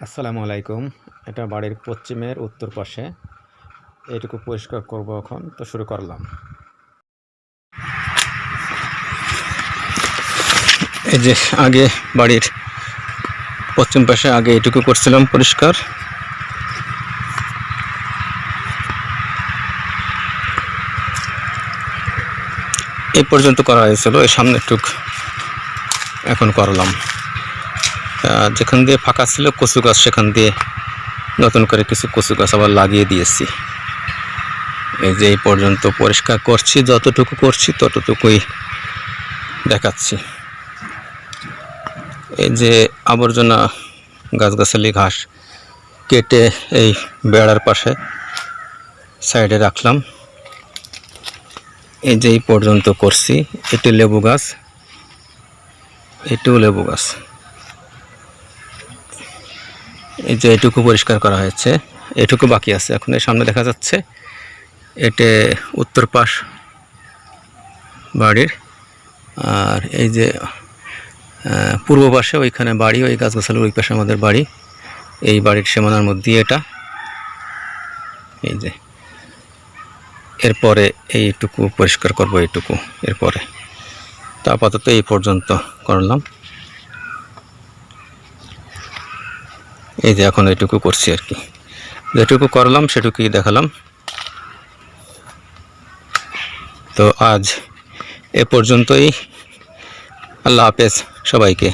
আসসালামু আলাইকুম। এটা বাড়ির পশ্চিমের উত্তর পাশে। এইটুকু পরিষ্কার করব এখন, তো শুরু করলাম। এই যে আগে বাড়ির পশ্চিম পাশে আগে এইটুকু করছিলাম পরিষ্কার। এই পর্যন্ত করা হয়েছিল, এই সামনে টুক এখন করলাম। যেখান দিয়ে ফাঁকা ছিল কচু গাছ, সেখান দিয়ে নতুন করে কিছু কচু গাছ আবার লাগিয়ে দিয়েছি। এই যে এই পর্যন্ত পরিষ্কার করছি, যতটুকু করছি ততটুকুই দেখাচ্ছি। এই যে আবর্জনা গাছগাছালি ঘাস কেটে এই বেড়ার পাশে সাইডে রাখলাম। এই যে এই পর্যন্ত করছি। এটি লেবু গাছ, এটিও লেবু গাছ। এই যে এটুকু পরিষ্কার করা হয়েছে, এটুকু বাকি আছে। এখন এই সামনে দেখা যাচ্ছে এতে উত্তর পাশ বাড়ির, আর এই যে পূর্ব পাশে ওইখানে বাড়ি, ওই গাছগাছালির ওই পাশে আমাদের বাড়ি। এই বাড়ির সীমানার মধ্যে এটা। এই যে এরপরে এইটুকু পরিষ্কার করব, এইটুকু এরপরে। তা আপাতত এই পর্যন্ত করলাম। এই যে এখন এইটুকু করছি আর কি, যেটুকু করলাম সেটুকুই দেখালাম। তো আজ এ পর্যন্তই। আল্লাহ হাফেজ সবাইকে।